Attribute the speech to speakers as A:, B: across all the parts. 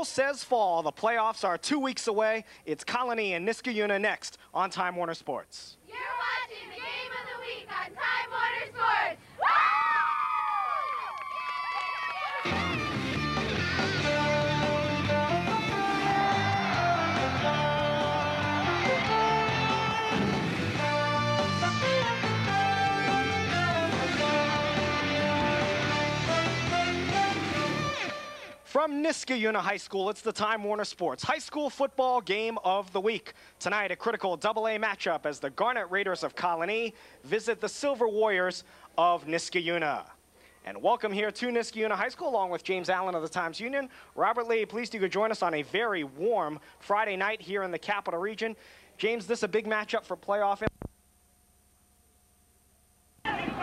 A: Says fall. The playoffs are 2 weeks away. It's Colony and Niskayuna next on Time Warner Sports.
B: You're watching the game of the week on Time Warner Sports.
A: From Niskayuna High School, it's the Time Warner Sports High School Football Game of the Week. Tonight, a critical AA matchup as the Garnet Raiders of Colony visit the Silver Warriors of Niskayuna. And welcome here to Niskayuna High School, along with James Allen of the Times-Union. Robert Lee, pleased you could join us on a very warm Friday night here in the Capital Region. James, this is a big matchup for playoff.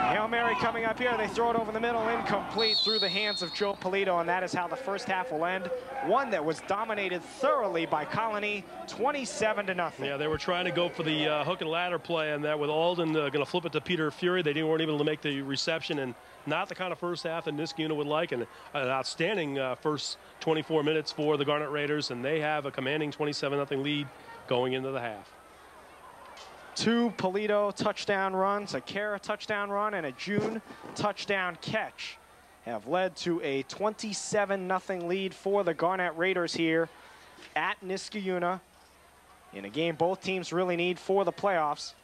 A: Hail Mary coming up here. They throw it over the middle, incomplete through the hands of Joe Polito, and that is how the first half will end. One that was dominated thoroughly by Colony, 27-0.
C: Yeah, they were trying to go for the hook and ladder play, and that with Alden going to flip it to Peter Fury. They weren't able to make the reception, and not the kind of first half that Niskayuna would like, and an outstanding first 24 minutes for the Garnet Raiders, and they have a commanding 27-0 lead going into the half.
A: 2 Polito touchdown runs, a Kara touchdown run, and a June touchdown catch have led to a 27-0 lead for the Garnet Raiders here at Niskayuna in a game both teams really need for the playoffs.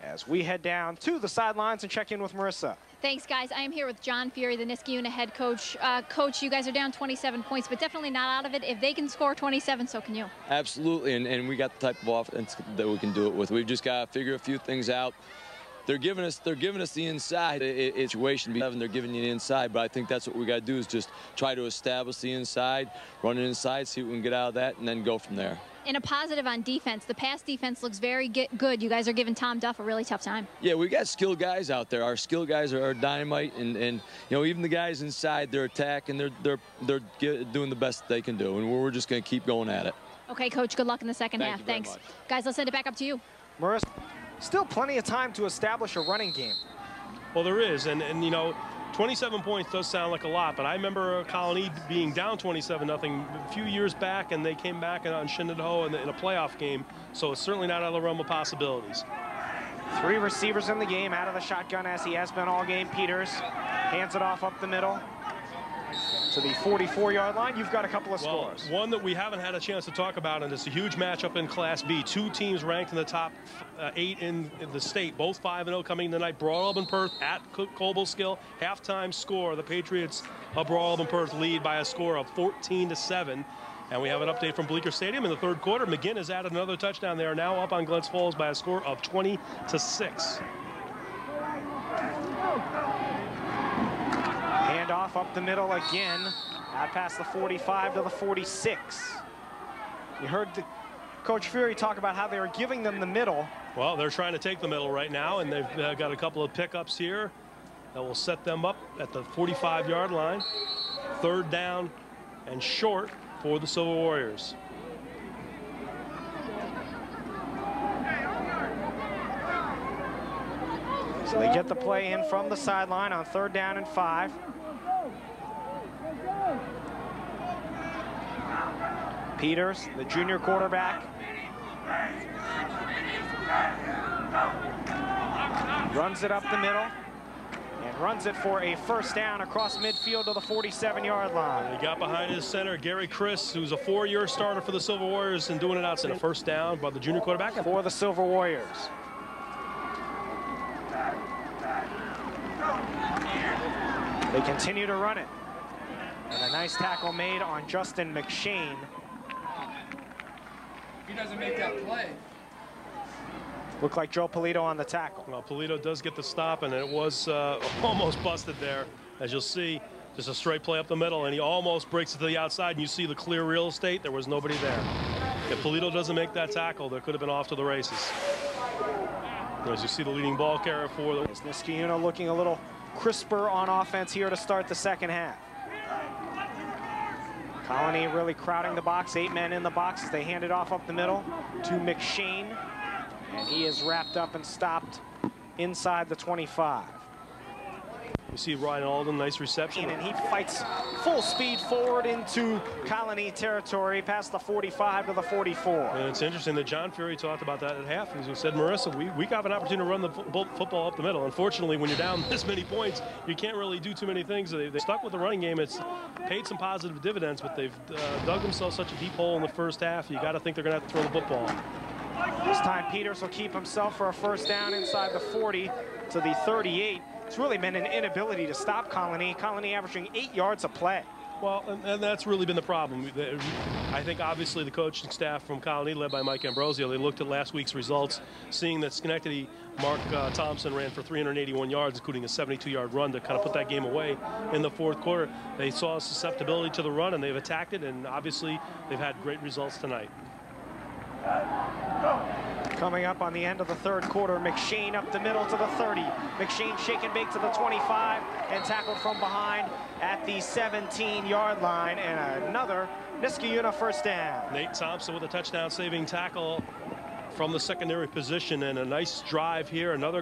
A: As we head down to the sidelines and check in with Marissa.
D: Thanks, guys. I am here with John Fury, the Niskayuna head coach. Coach, you guys are down 27 points, but definitely not out of it. If they can score 27, so can you. Absolutely,
E: and we got the type of offense that we can do it with. We've just got to figure a few things out. They're giving us the inside situation. They're giving you the inside, but I think that's what we got to do is just try to establish the inside, run it inside, see what we can get out of that, and then go from there.
D: And a positive on defense. The pass defense looks very good. You guys are giving Tom Duff a really tough time.
E: Yeah, we got skilled guys out there. Our skilled guys are dynamite, and you know, even the guys inside, they're attacking. They're doing the best they can do, and we're just going to keep going at it.
D: Okay, Coach. Good luck in the second half.
E: Thanks,
D: much. Guys. I'll send it back up to you.
A: Marissa, still plenty of time to establish a running game.
C: Well, there is, and you know, 27 points does sound like a lot, but I remember Colony being down 27-0 a few years back, and they came back on Shenandoah in a playoff game, so it's certainly not out of the realm of possibilities.
A: 3 receivers in the game, out of the shotgun as he has been all game. Peters hands it off up the middle to the 44-yard line. You've got a couple of scores.
C: One that we haven't had a chance to talk about, and it's a huge matchup in Class B. 2 teams ranked in the top 8 in the state, both 5-0 coming tonight. Broad Perth at Cobleskill. Halftime score, the Patriots of Broad Perth lead by a score of 14-7. And we have an update from Bleecker Stadium in the third quarter. McGinn has added another touchdown. They are now up on Glens Falls by a score of 20-6.
A: Handoff up the middle again, out past the 45 to the 46. You heard Coach Fury talk about how they were giving them the middle.
C: Well, they're trying to take the middle right now, and they've got a couple of pickups here that will set them up at the 45-yard line. 3rd down and short for the Silver Warriors.
A: So they get the play in from the sideline on 3rd down and 5. Peters, the junior quarterback, runs it up the middle and runs it for a 1st down across midfield to the 47-yard line.
C: He got behind his center, Gary Chris, who's a 4-year starter for the Silver Warriors, and doing it outside. A 1st down by the junior quarterback
A: for the Silver Warriors. They continue to run it. And a nice tackle made on Justin MacShane.
F: He doesn't make that play.
A: Looked like Joe Polito on the tackle.
C: Well, Polito does get the stop, and it was almost busted there. As you'll see, just a straight play up the middle, and he almost breaks it to the outside, and you see the clear real estate. There was nobody there. If Polito doesn't make that tackle, they could have been off to the races. As you see the leading ball carrier for the...
A: Niskayuna looking a little crisper on offense here to start the second half. Colony really crowding the box, 8 men in the box as they hand it off up the middle to MacShane. And he is wrapped up and stopped inside the 25.
C: You see Ryan Alden, nice reception.
A: And he fights full speed forward into Colony territory past the 45 to the 44.
C: And it's interesting that John Fury talked about that at half. He said, Marissa, we got an opportunity to run the football up the middle. Unfortunately, when you're down this many points, you can't really do too many things. They stuck with the running game. It's paid some positive dividends, but they've dug themselves such a deep hole in the first half. You got to think they're going to have to throw the football.
A: This time Peters will keep himself for a 1st down inside the 40 to the 38. It's really been an inability to stop Colony. Colony averaging 8 yards a play.
C: Well, and that's really been the problem. I think obviously the coaching staff from Colony, led by Mike Ambrosio, they looked at last week's results, seeing that Schenectady, Mark Thompson ran for 381 yards, including a 72-yard run to kind of put that game away in the 4th quarter. They saw a susceptibility to the run, and they've attacked it, and obviously they've had great results tonight.
A: Coming up on the end of the third quarter, MacShane up the middle to the 30. MacShane shake and bake to the 25 and tackled from behind at the 17-yard line, and another Niskayuna first down.
C: Nate Thompson with a touchdown saving tackle from the secondary position, and a nice drive here. Another